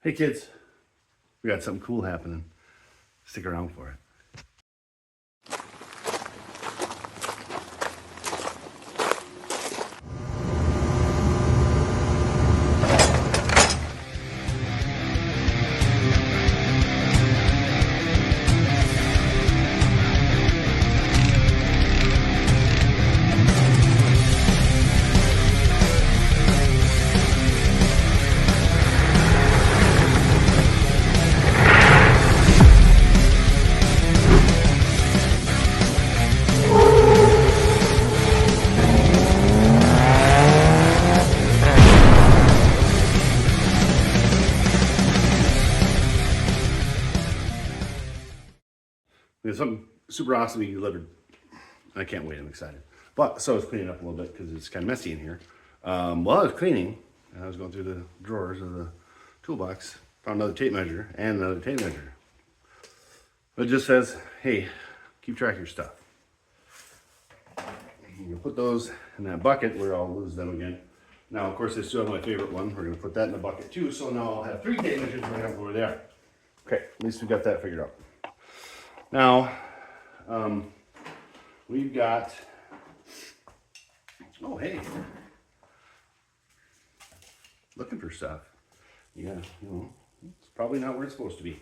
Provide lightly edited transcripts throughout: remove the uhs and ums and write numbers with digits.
Hey kids, we got something cool happening. Stick around for it. There's something super awesome he delivered. I can't wait, I'm excited. But so I was cleaning up a little bit because it's kind of messy in here. While I was cleaning, I was going through the drawers of the toolbox, found another tape measure and another tape measure. It just says, hey, keep track of your stuff. You can put those in that bucket where I'll lose them again. Now, of course, I still have my favorite one. We're going to put that in the bucket too, so now I'll have 3 tape measures right up where they are. Okay, at least we got that figured out. Now, we've got, oh hey, looking for stuff. Yeah, you know, it's probably not where it's supposed to be.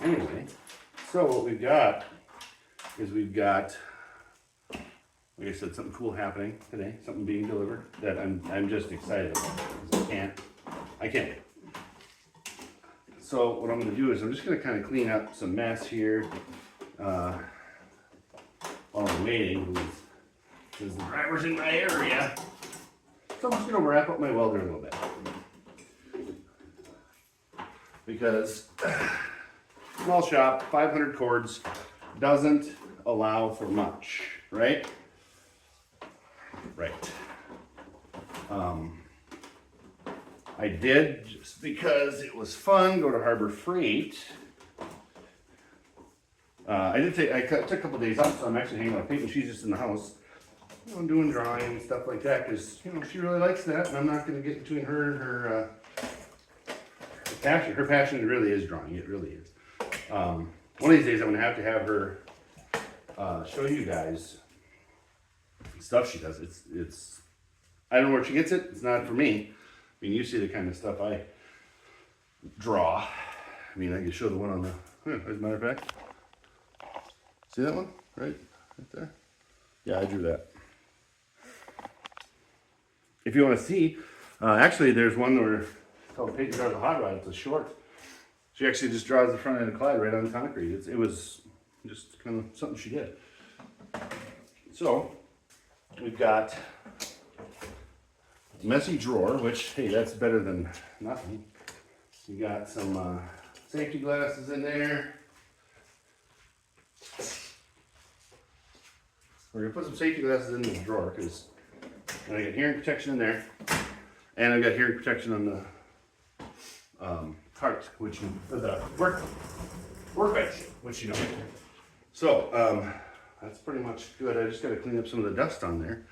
Anyway, so what we've got is like I said, something cool happening today, something being delivered that I'm just excited about. I can't wait. So what I'm going to do is I'm just going to kind of clean up some mess here while I'm waiting because the driver's in my area. So I'm just going to wrap up my welder a little bit because small shop, 500 cords doesn't allow for much, right? Right. I did, just because it was fun, go to Harbor Freight. I took a couple of days off, so I'm actually hanging out painting. She's just in the house. You know, I'm doing drawing and stuff like that, because, you know, she really likes that, and I'm not going to get between her and her passion. Her passion really is drawing, it really is. One of these days I'm going to have her show you guys stuff she does. It's I don't know where she gets it. It's not for me. I mean, you see the kind of stuff I draw. I mean, I can show the one on the, as a matter of fact. See that one? Right there? Yeah, I drew that. If you want to see, actually there's one where it's called Paint Draws a Hot Rod. It's a short. She actually just draws the front end of the Clyde right on the concrete. It was just kind of something she did. So, we've got messy drawer, which, hey, that's better than nothing. We got some safety glasses in there. We're gonna put some safety glasses in this drawer because I got hearing protection in there, and I've got hearing protection on the cart, which the workbench, which you know. So that's pretty much good. I just got to clean up some of the dust on there.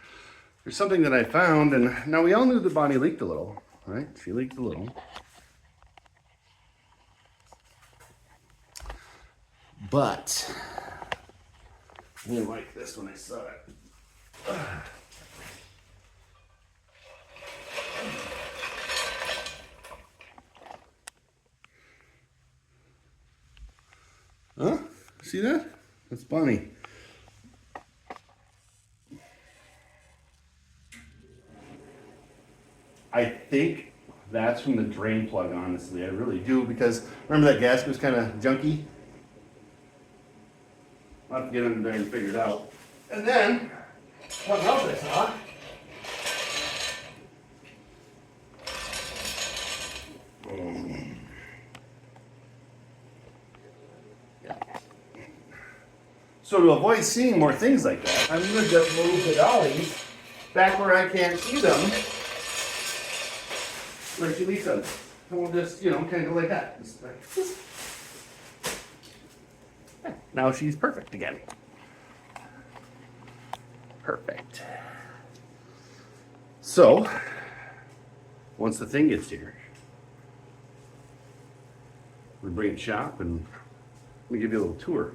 There's something that I found, and now we all knew the Bonnie leaked a little, right? She leaked a little. But I didn't like this when I saw it. Huh? See that? That's Bonnie. I think that's from the drain plug, honestly. I really do, because remember that gasket was kind of junky? I'll have to get under there and figure it out. And then, what else I saw? So to avoid seeing more things like that, I'm going to just move the dollies back where I can't see them. Where she leaves them. And we'll just, you know, kind of go like that. Now she's perfect again. Perfect. So, once the thing gets here. We bring it shop and let me give you a little tour.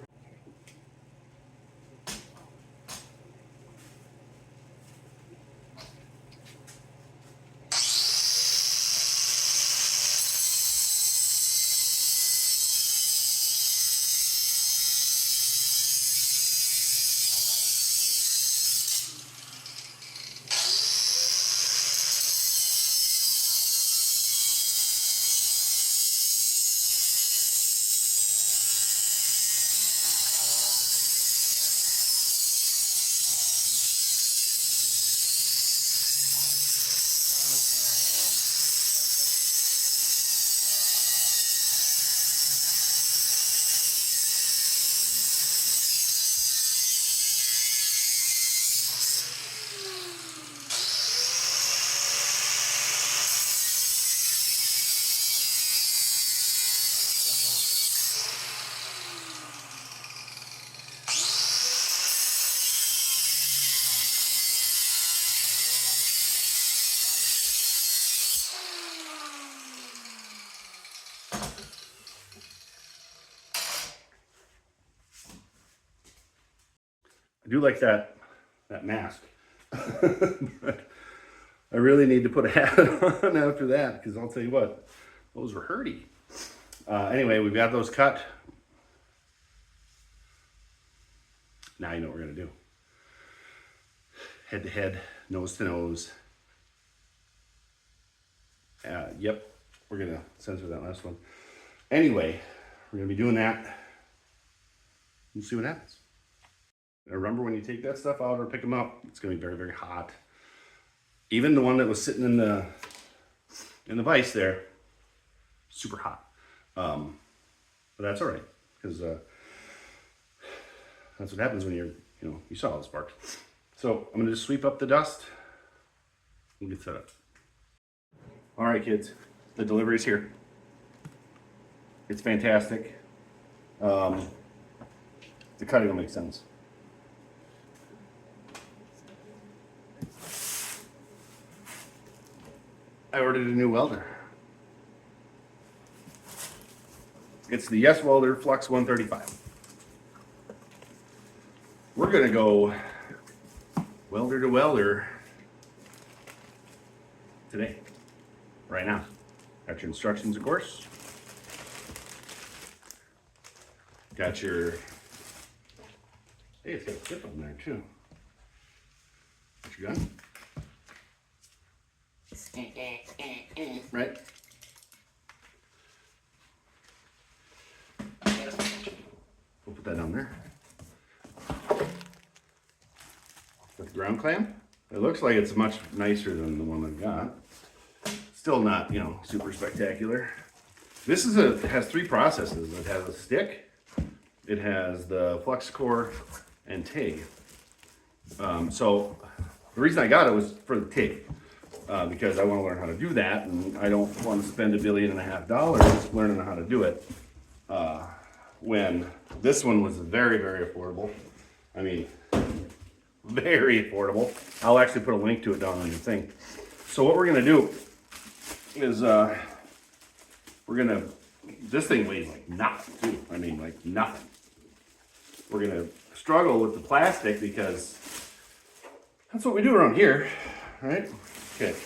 I do like that mask. But I really need to put a hat on after that, because I'll tell you what, those were hurty. Anyway, we've got those cut. Now you know what we're gonna do. Head to head, nose to nose. Yep, we're gonna censor that last one. Anyway, we're gonna be doing that. We'll see what happens. Now remember, when you take that stuff out or pick them up, it's gonna be very, very hot. Even the one that was sitting in the vise there, super hot. But that's all right, because that's what happens when you saw all the sparks. So I'm gonna just sweep up the dust and get set up. All right, kids, the delivery's here. It's fantastic. The cutting will make sense. I ordered a new welder. It's the Welder Flux 135. We're gonna go welder to welder today, right now. Got your instructions, of course. Got your, hey, it's got a tip on there too. Got your gun. Right? We'll put that down there. Got the ground clamp. It looks like it's much nicer than the one I've got. Still not, super spectacular. This is it has three processes. It has a stick, it has the flux core, and TIG. So the reason I got it was for the TIG. Because I want to learn how to do that, and I don't want to spend $1.5 billion learning how to do it. When this one was very, very affordable. I mean, very affordable. I'll actually put a link to it down on your thing. So what we're gonna do is this thing weighs like nothing too. I mean, like nothing. We're gonna struggle with the plastic because that's what we do around here, right? Okay,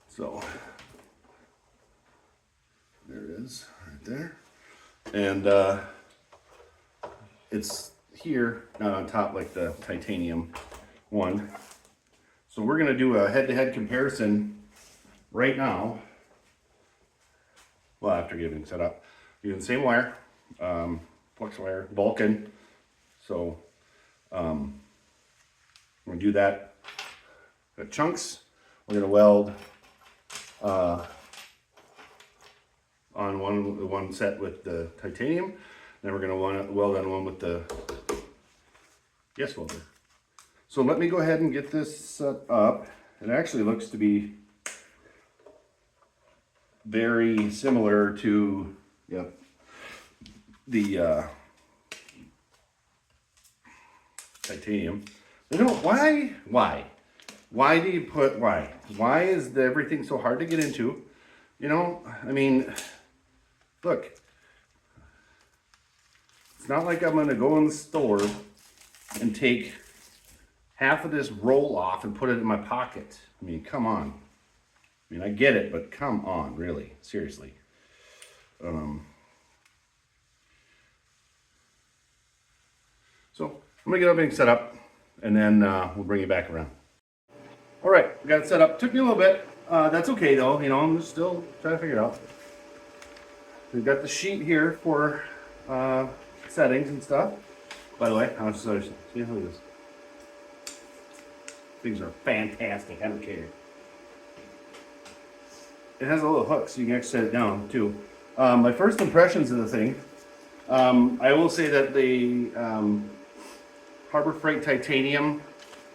so there it is, right there, and it's here, not on top like the titanium one. So we're gonna do a head-to-head comparison right now. Well, after getting set up, using the same wire, flux wire, Vulcan. So I'm gonna do that. Got chunks. We're gonna weld on one set with the titanium. Then we're gonna weld on one with the Welder. So let me go ahead and get this set up. It actually looks to be very similar to the titanium. Why? Why do you put, why? Why is everything so hard to get into? You know, I mean, look. It's not like I'm gonna go in the store and take half of this roll off and put it in my pocket. I mean, come on. I mean, I get it, but come on, really, seriously. So I'm gonna get everything set up, and then we'll bring it back around. All right, we got it set up. Took me a little bit. That's okay though. You know, I'm just still trying to figure it out. We've got the sheet here for settings and stuff. By the way, how much is see how it is? Things are fantastic. I don't care. It has a little hook, so you can actually set it down too. My first impressions of the thing, I will say that the Harbor Freight titanium,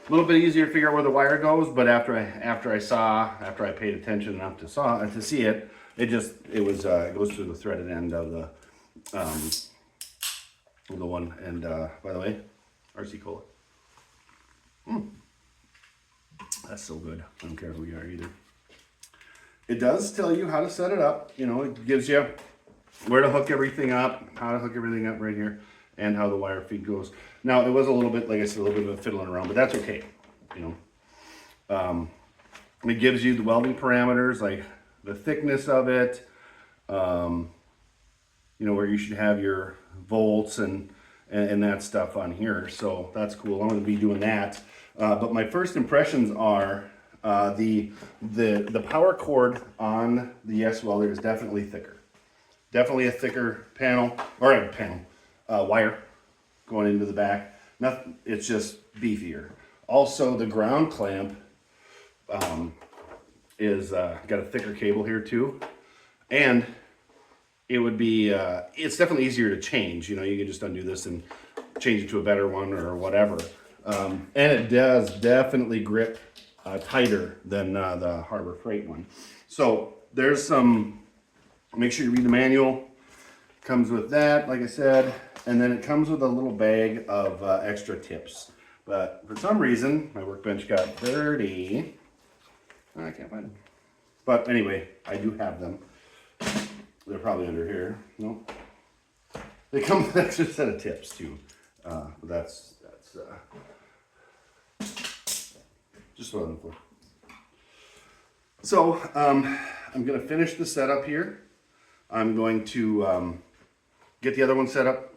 a little bit easier to figure out where the wire goes. But after I paid attention enough to see it, it goes through the threaded end of the one. And by the way, RC Cola. That's so good. I don't care who you are either. It does tell you how to set it up. You know, it gives you where to hook everything up, how to hook everything up right here, and how the wire feed goes. Now, it was a little bit, like I said, a little bit of a fiddling around, but that's okay. You know, it gives you the welding parameters, like the thickness of it, you know, where you should have your volts and that stuff on here. So that's cool. I'm going to be doing that. But my first impressions are the power cord on the S welder is definitely thicker. Definitely a thicker panel, or wire going into the back. Nothing, it's just beefier. Also, the ground clamp is got a thicker cable here too, and it would be it's definitely easier to change. You know, you can just undo this and change it to a better one or whatever. And it does definitely grip tighter than the Harbor Freight one. So there's some. Make sure you read the manual. Comes with that, like I said, and then it comes with a little bag of extra tips. But for some reason, my workbench got dirty. I can't find them. But anyway, I do have them. They're probably under here. Nope. They come with an extra set of tips too. That's just what I'm looking for. So I'm gonna finish the setup here. I'm going to get the other one set up.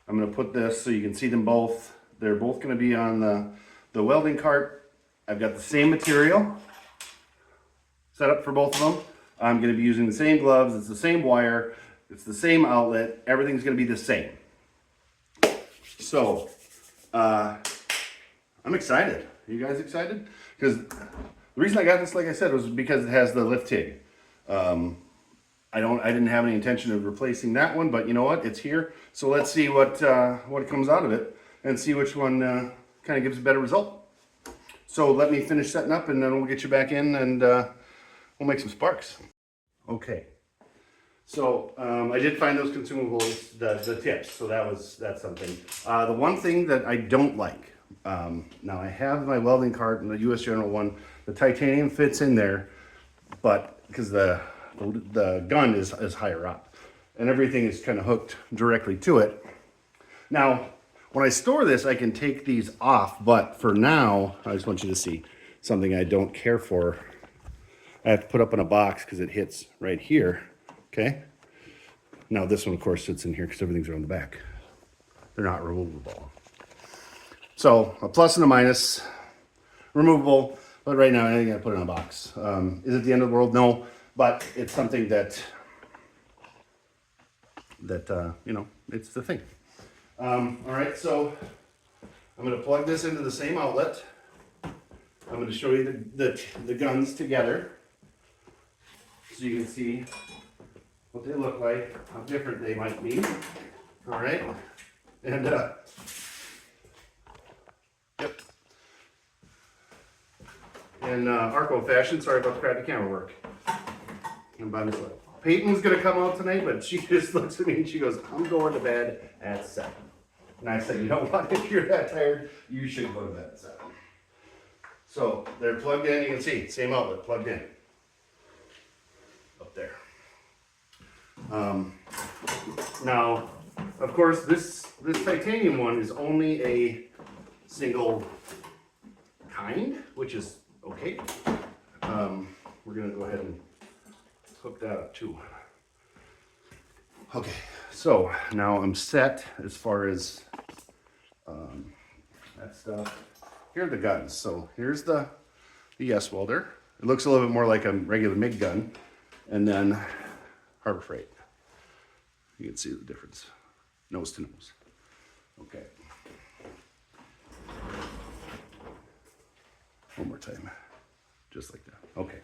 I'm going to put this so you can see them both. They're both going to be on the welding cart. I've got the same material set up for both of them. I'm going to be using the same gloves. It's the same wire. It's the same outlet. Everything's going to be the same. So I'm excited. Are you guys excited? Because the reason I got this, like I said, was because it has the lift TIG. I didn't have any intention of replacing that one, but you know what? It's here. So let's see what comes out of it and see which one kind of gives a better result. So let me finish setting up and then we'll get you back in and we'll make some sparks. Okay. So I did find those consumables, the tips. So that's something. The one thing that I don't like, now I have my welding cart and the US General one, the titanium fits in there, but because the gun is higher up and everything is kind of hooked directly to it. Now, when I store this, I can take these off, but for now, I just want you to see something I don't care for. I have to put up in a box because it hits right here, okay? Now this one, of course, sits in here because everything's around the back. They're not removable. So, a plus and a minus, removable, but right now I gotta put it in a box. Is it the end of the world? No. But it's something that you know, it's the thing. All right, so I'm going to plug this into the same outlet. I'm going to show you the guns together so you can see what they look like, how different they might be. All right, and yep. In Arco fashion, sorry about the crappy camera work. I'm by myself. Peyton's gonna come out tonight, but she just looks at me and she goes, I'm going to bed at 7. And I said, you know what, if you're that tired, you should go to bed at 7. So they're plugged in, you can see, same outlet, plugged in. Up there. Now, of course, this titanium one is only a single kind, which is okay. We're gonna go ahead and hook that up too. Okay, so now I'm set as far as that stuff. Here are the guns. So here's the Yes Welder. It looks a little bit more like a regular MIG gun. And then Harbor Freight. You can see the difference, nose to nose. Okay. One more time, just like that. Okay.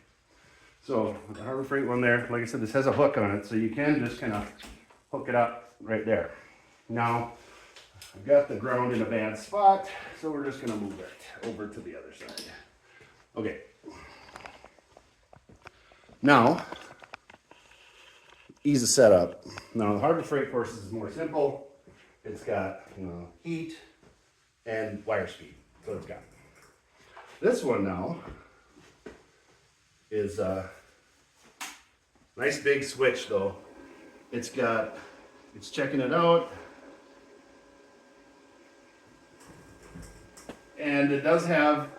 So the Harbor Freight one there, like I said, this has a hook on it, so you can just kind of hook it up right there. Now, I've got the ground in a bad spot, so we're just gonna move it over to the other side. Okay. Now, ease of setup. Now the Harbor Freight course is more simple. It's got, you know, heat and wire speed. So it's got. This one now is a nice big switch though. It's checking it out. And it does have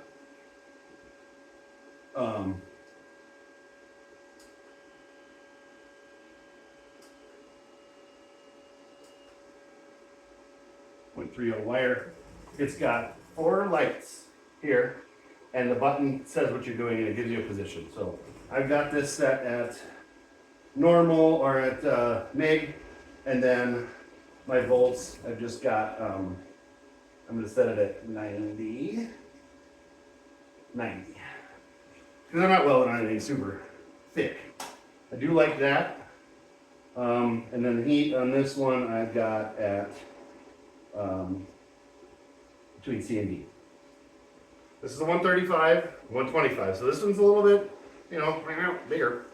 0.30 wire. It's got 4 lights here, and the button says what you're doing and it gives you a position. So I've got this set at normal or at MIG, and then my volts, I've just got, I'm going to set it at 90. Because I'm not welding on anything super thick. I do like that. And then the heat on this one I've got at between C and D. This is a 135, 125. So this one's a little bit, you know, bigger.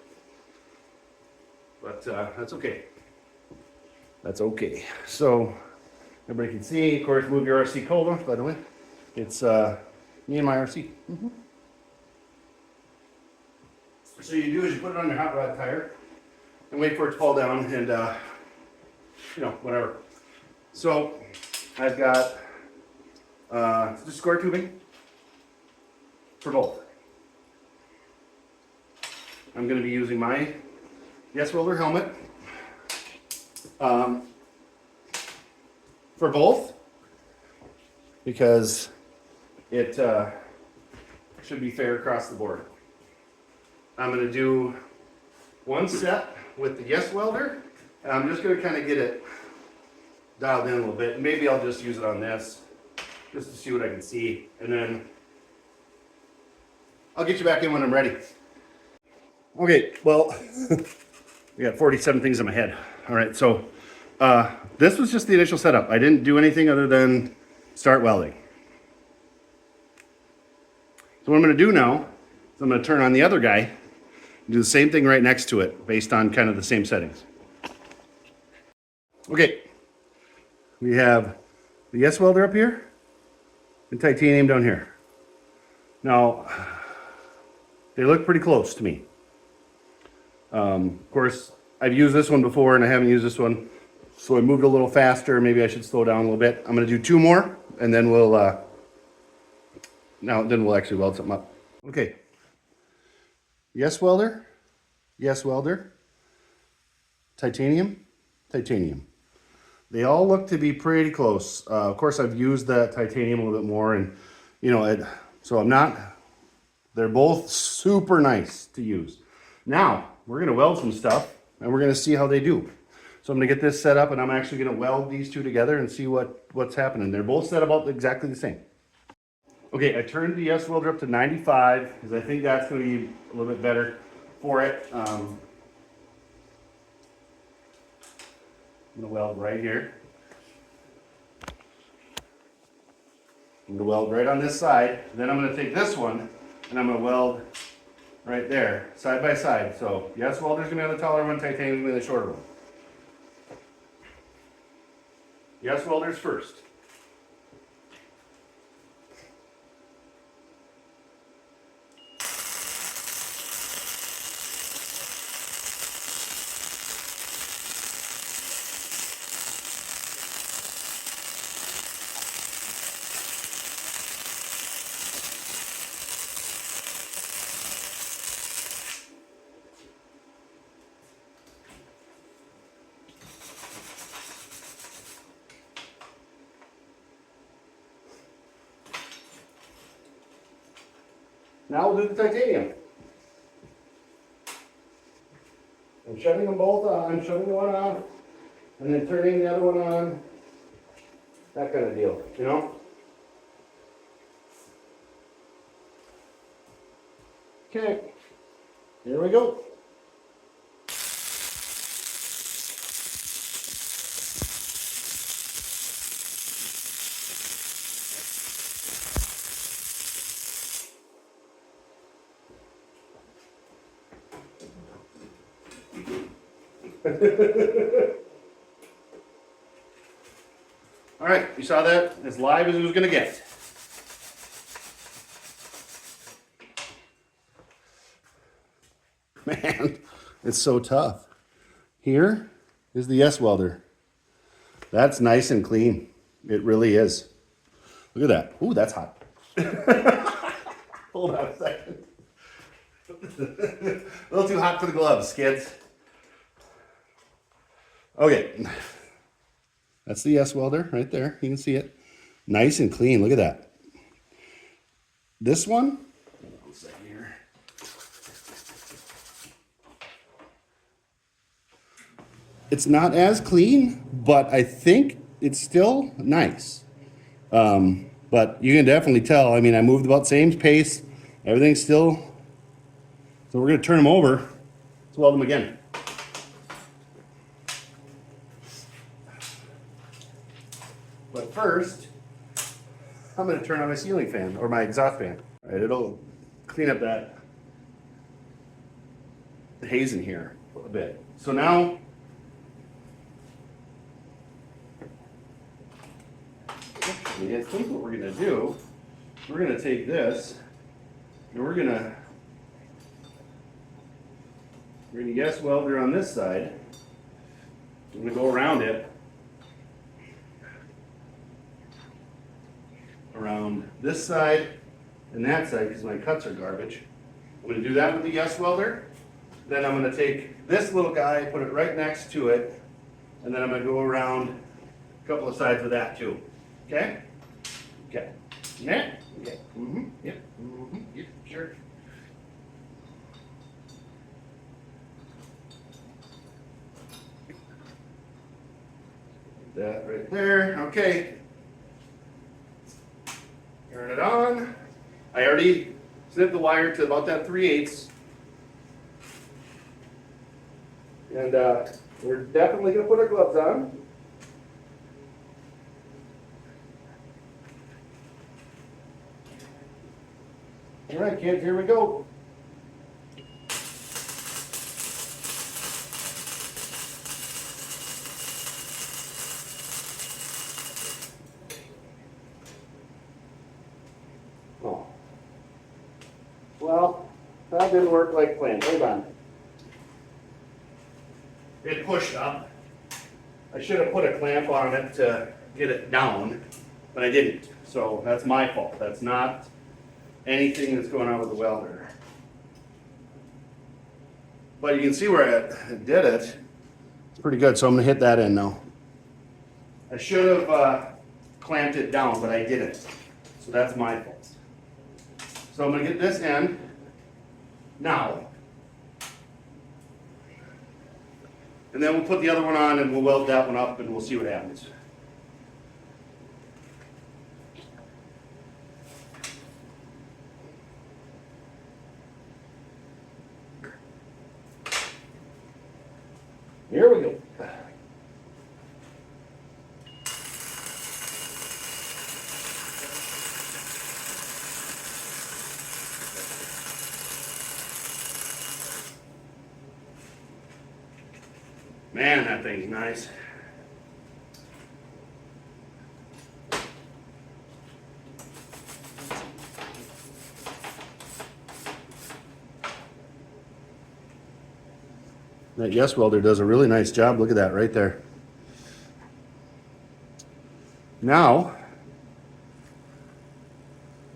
But that's okay. That's okay. So everybody can see, of course, move your RC cold off, by the way. It's me and my RC. Mm-hmm. So you do is you put it on your hot rod tire and wait for it to fall down and, you know, whatever. So I've got just square tubing for both. I'm going to be using my Yes Welder helmet for both because it should be fair across the board. I'm going to do one set with the Yes Welder, and I'm just going to kind of get it dialed in a little bit. Maybe I'll just use it on this just to see what I can see, and then I'll get you back in when I'm ready. Okay, well, we got 47 things in my head. All right, so this was just the initial setup. I didn't do anything other than start welding. So what I'm going to do now is I'm going to turn on the other guy and do the same thing right next to it based on kind of the same settings. Okay, we have the Yes Welder up here and titanium down here. Now, they look pretty close to me. Of course, I've used this one before and I haven't used this one, so I moved a little faster. Maybe I should slow down a little bit. I'm going to do 2 more, and then we'll actually weld something up. Okay. Yes Welder, Yes Welder, titanium, titanium. They all look to be pretty close. Of course, I've used that titanium a little bit more, and you know, so I'm not. They're both super nice to use. Now we're gonna weld some stuff, and we're gonna see how they do. So I'm gonna get this set up, and I'm actually gonna weld these two together and see what's happening. They're both set about exactly the same. Okay, I turned the Yes Welder up to 95 because I think that's gonna be a little bit better for it. I'm gonna weld right here. I'm gonna weld right on this side. Then I'm gonna take this one and I'm gonna weld right there, side by side. So Yes Welder's gonna be on the taller one, titanium's gonna be the shorter one. Yes Welder's first. Now we'll do the titanium. I'm shutting them both on, shutting one on, and then turning the other one on. That kind of deal, you know? Okay, here we go. All right, you saw that? As live as it was gonna get. Man, it's so tough. Here is the Welder. That's nice and clean. It really is. Look at that. Ooh, that's hot. Hold on a second. A little too hot for the gloves, kids. Okay. That's the Welder right there. You can see it. Nice and clean. Look at that. This one, one second here. It's not as clean, but I think it's still nice. But you can definitely tell. I mean, I moved about the same pace. Everything's still. So we're going to turn them over. Let's weld them again. But first, I'm going to turn on my ceiling fan or my exhaust fan. All right, it'll clean up that haze in here a bit. So now, I think what we're going to do, we're going to take this and we're going to Welder on this side. I'm going to go around it, around this side and that side because my cuts are garbage. I'm going to do that with the Welder. Then I'm going to take this little guy, put it right next to it, and then I'm going to go around a couple of sides with that too. Okay? Okay. Yeah? Okay. Mm-hmm. Yep. Mm-hmm. Yep. Sure. That right there. Okay. Turn it on. I already snipped the wire to about that 3/8. And we're definitely going to put our gloves on. All right, kids, here we go. Oh. Well, that didn't work like planned. Hold on. It pushed up. I should have put a clamp on it to get it down, but I didn't. So that's my fault. That's not anything that's going on with the welder. But you can see where I did it. It's pretty good. So I'm going to hit that end now. I should have clamped it down, but I didn't. So that's my fault. So I'm going to get this end now. And then we'll put the other one on and we'll weld that one up and we'll see what happens. Here we go. Man, that thing's nice. That Welder does a really nice job. Look at that right there. Now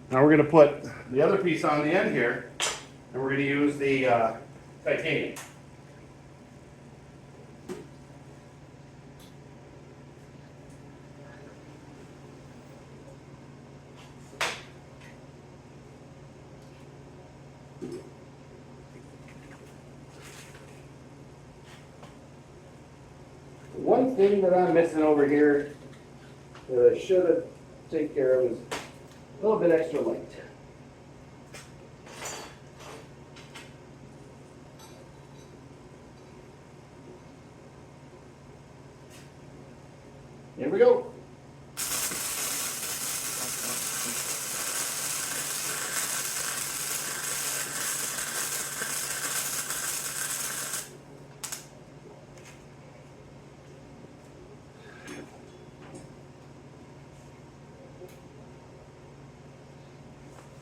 we're going to put the other piece on the end here, and we're going to use the titanium. one thing that I'm missing over here that I should have taken care of is a little bit extra light. Here we go.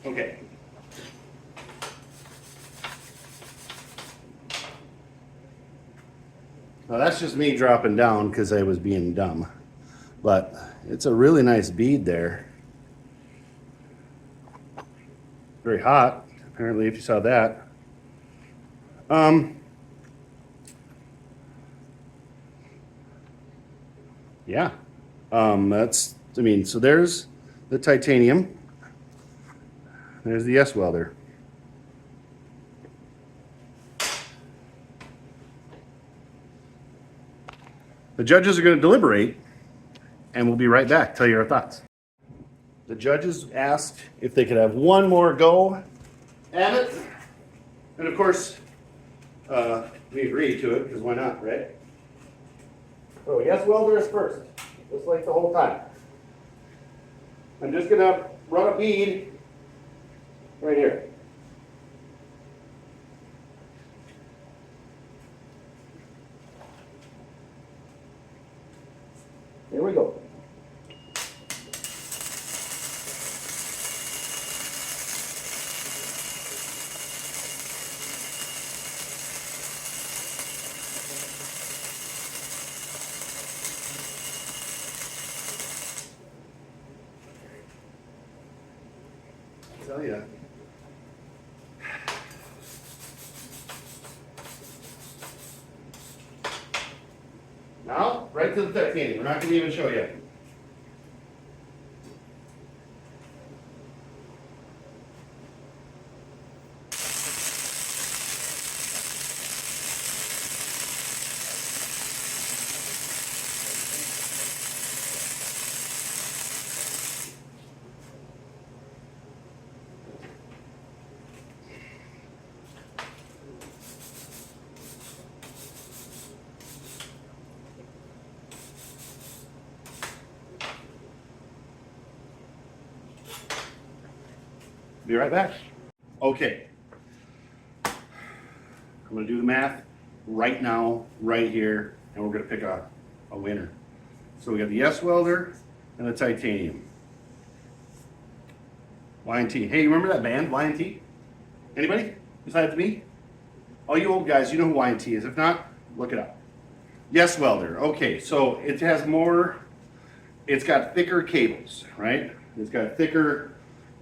Okay. Now that's just me dropping down because I was being dumb. But it's a really nice bead there. Very hot, apparently, if you saw that. Yeah. So there's the titanium. There's the Welder. The judges are going to deliberate, and we'll be right back. Tell you our thoughts. The judges asked if they could have one more go at it. And of course, we agreed to it, because why not, right? So Welder is first, just like the whole time. I'm just going to run a bead right here. Here we go. I tell ya. Now, right to the titanium. We're not going to even show you. Be right back. Okay. I'm going to do the math right now, right here, and we're going to pick a winner. So we got the Welder and the titanium. Y&T. Hey, you remember that band, Y&T? Anybody besides me? All you old guys, you know who Y&T is. If not, look it up. Welder. Okay, so it has more, it's got thicker cables, right? It's got thicker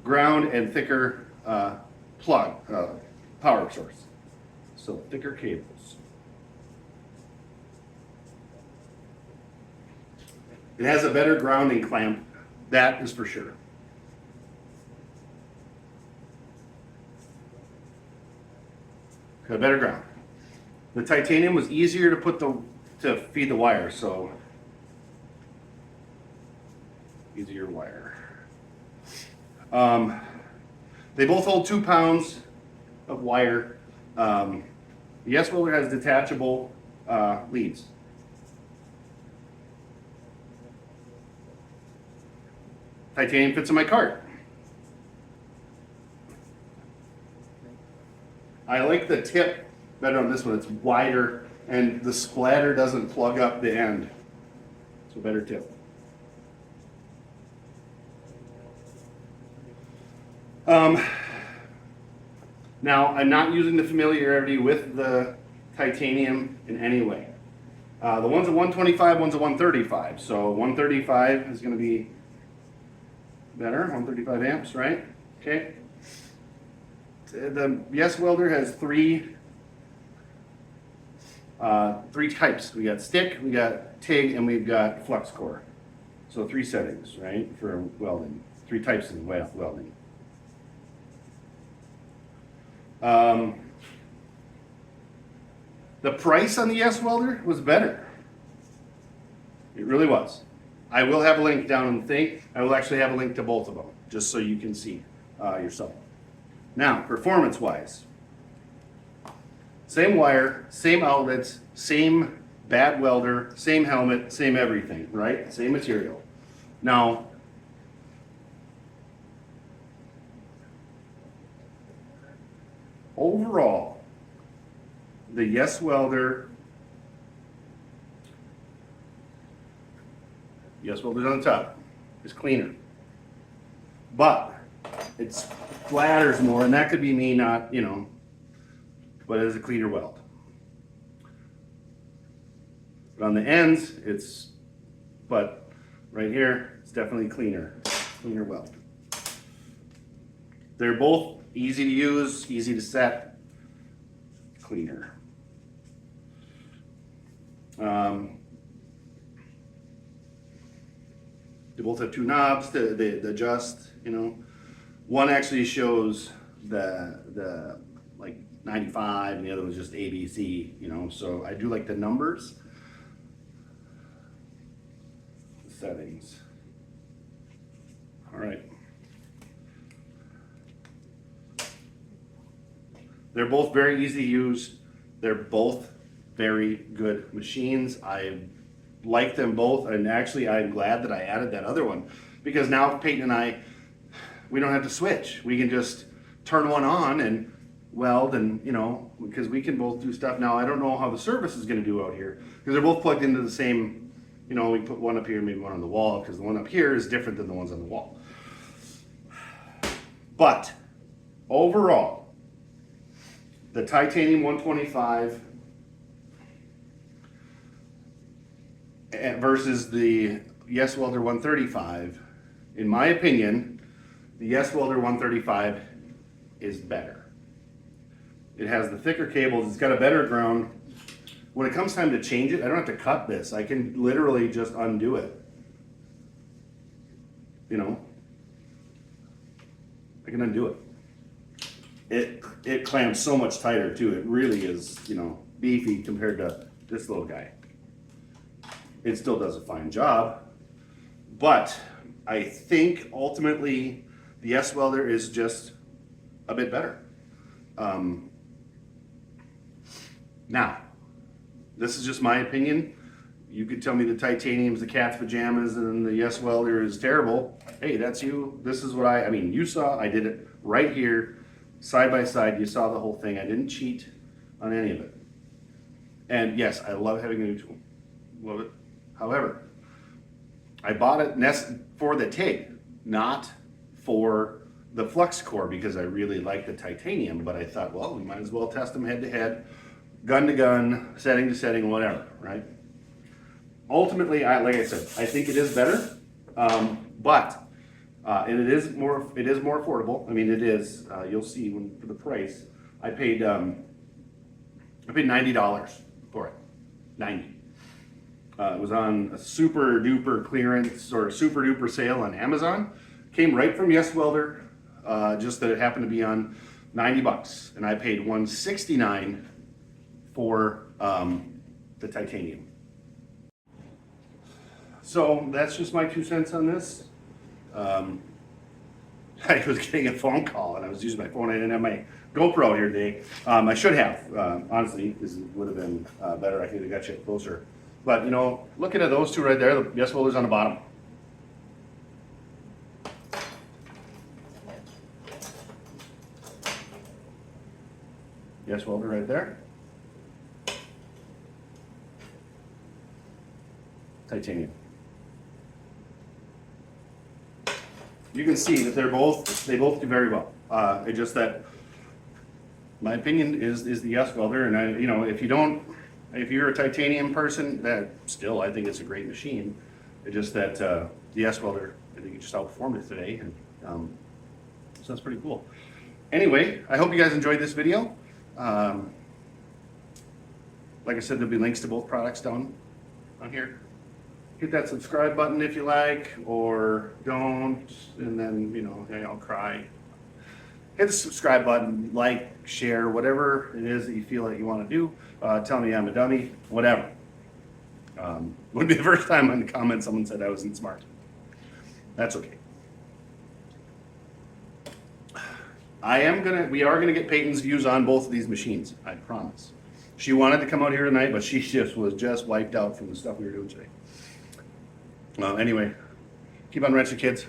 ground and thicker power source. So thicker cables. It has a better grounding clamp, that is for sure. Got a better ground. The titanium was easier to feed the wire, so easier wire. They both hold 2 pounds of wire. The Welder has detachable leads. Titanium fits in my cart. I like the tip better on this one. It's wider and the splatter doesn't plug up the end. It's a better tip. Now, I'm not using the familiarity with the titanium in any way. The one's a 125, one's a 135. So 135 is going to be better, 135 amps, right? Okay. The Welder has three types. We got stick, we got TIG, and we've got flux core. So 3 settings, right, for welding. 3 types of welding. The price on the Welder was better. really was. I will have a link down in the thing. I will actually have a link to both of them, just so you can see yourself. Now, performance-wise, same wire, same outlets, same bad welder, same helmet, same everything, right? Same material. Now, overall, the Welder's on the top, is cleaner. But it splatters more, and that could be me not, but it is a cleaner weld. But on the ends, but right here, it's definitely cleaner weld. They're both easy to use, easy to set, cleaner. They both have two knobs to adjust, One actually shows the like 95 and the other was just ABC, so I do like the numbers. The settings. All right. They're both very easy to use. They're both very good machines. I like them both, and actually I'm glad that I added that other one, because now Peyton and I, we don't have to switch. We can just turn one on and weld, and because we can both do stuff. Now I don't know how the service is going to do out here, because they're both plugged into the same, we put one up here, maybe one on the wall, because the one up here is different than the ones on the wall. But overall, the titanium 125 versus the Welder 135, in my opinion, the Welder 135 is better. It has the thicker cables, it's got a better ground. When it comes time to change it, I don't have to cut this. I can literally just undo it. I can undo it. It clamps so much tighter too. It really is, beefy compared to this little guy. It still does a fine job, but I think ultimately the Welder is just a bit better. Now, this is just my opinion. You could tell me the titanium's the cat's pajamas and the Welder is terrible. Hey, that's you. This is what you saw, I did it right here, side by side. You saw the whole thing. I didn't cheat on any of it. And yes, I love having a new tool. Love it. However, I bought it for the TIG, not for the Flux core, because I really like the titanium, but I thought, well, we might as well test them head to head, gun to gun, setting to setting, whatever, right? Ultimately, like I said, I think it is better, but and it is more affordable. It is. You'll see for the price. I paid $90 for it. $90. It was on a super duper clearance or super duper sale on Amazon. Came right from Welder, just that it happened to be on $90, and I paid $169 for the titanium. So that's just my 2 cents on this. I was getting a phone call and I was using my phone. I didn't have my GoPro here today. I should have, honestly. This would have been better. I could have got you closer. But looking at those two right there, the Welder's on the bottom. Welder right there. Titanium. You can see that they both do very well. It's just that my opinion is the Welder, and if you're a titanium person, that still I think it's a great machine. It's just that the Welder, I think it just outperformed it today, and so that's pretty cool. Anyway, I hope you guys enjoyed this video. Like I said, there'll be links to both products down on here. Hit that subscribe button if you like, or don't, and then, I'll cry. Hit the subscribe button, like, share, whatever it is that you feel like you want to do. Tell me I'm a dummy, whatever. Wouldn't be the first time on the comment someone said I wasn't smart. That's okay. We are gonna get Peyton's views on both of these machines, I promise. She wanted to come out here tonight, but she was just wiped out from the stuff we were doing today. Anyway, keep on wrenching, kids.